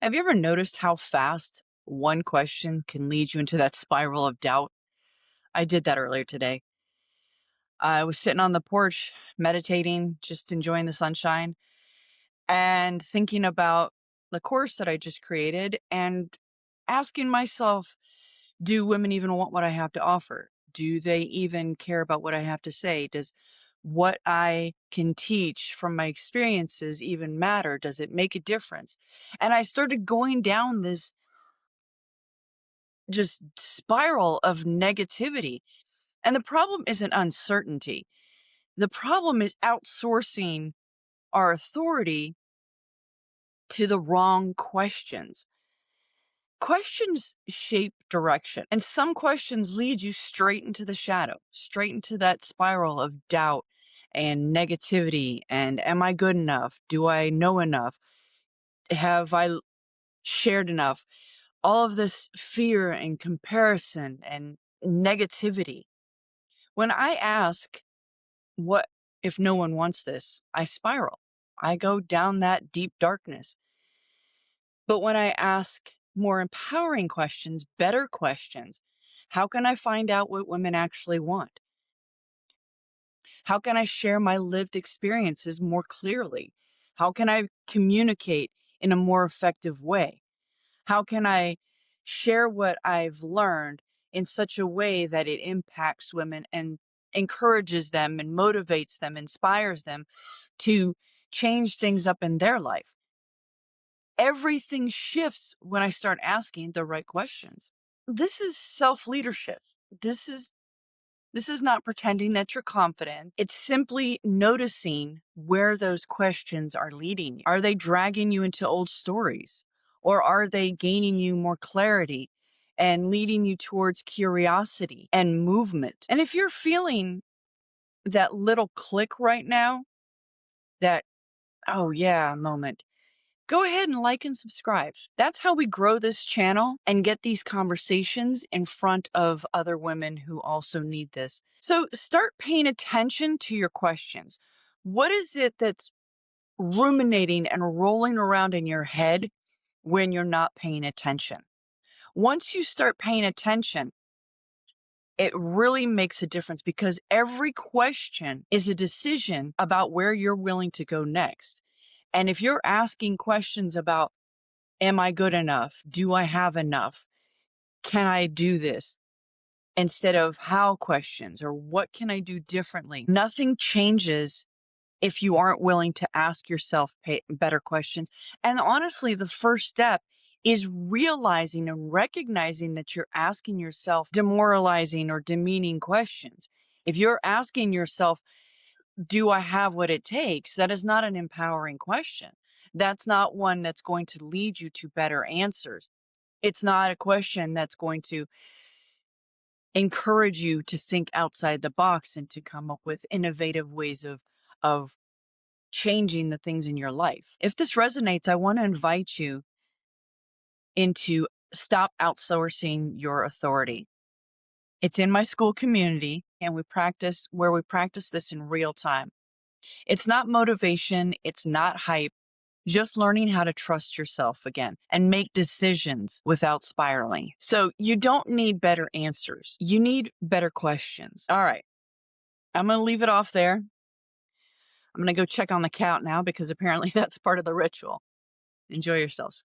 Have you ever noticed how fast one question can lead you into that spiral of doubt? I did that earlier today. I was sitting on the porch, meditating, just enjoying the sunshine, and thinking about the course that I just created and asking myself, do women even want what I have to offer? Do they even care about what I have to say? Does what I can teach from my experiences even matter? Does it make a difference? And I started going down this just spiral of negativity. And the problem isn't uncertainty. The problem is outsourcing our authority to the wrong questions. Questions shape direction, and some questions lead you straight into the shadow, straight into that spiral of doubt and negativity. And am I good enough? Do I know enough? Have I shared enough? All of this fear and comparison and negativity. When I ask, what if no one wants this? I spiral. I go down that deep darkness. But when I ask more empowering questions, better questions, how can I find out what women actually want? How can I share my lived experiences more clearly? How can I communicate in a more effective way? How can I share what I've learned in such a way that it impacts women and encourages them and motivates them, inspires them to change things up in their life? Everything shifts when I start asking the right questions. This is self-leadership. This is this is not pretending that you're confident. It's simply noticing where those questions are leading you. Are they dragging you into old stories? Or are they gaining you more clarity and leading you towards curiosity and movement? And if you're feeling that little click right now, that, oh yeah, moment, go ahead and like and subscribe. That's how we grow this channel and get these conversations in front of other women who also need this. So start paying attention to your questions. What is it that's ruminating and rolling around in your head when you're not paying attention? Once you start paying attention, it really makes a difference because every question is a decision about where you're willing to go next. And if you're asking questions about, am I good enough? Do I have enough? Can I do this? Instead of how questions or what can I do differently? Nothing changes if you aren't willing to ask yourself better questions. And honestly, the first step is realizing and recognizing that you're asking yourself demoralizing or demeaning questions. If you're asking yourself, do I have what it takes? That is not an empowering question. That's not one that's going to lead you to better answers. It's not a question that's going to encourage you to think outside the box and to come up with innovative ways of changing the things in your life. If this resonates, I want to invite you into stop outsourcing your authority. It's in my Skool community and we practice this in real time. It's not motivation, it's not hype, just learning how to trust yourself again and make decisions without spiraling. So you don't need better answers. You need better questions. All right. I'm going to leave it off there. I'm going to go check on the cat now because apparently that's part of the ritual. Enjoy yourselves.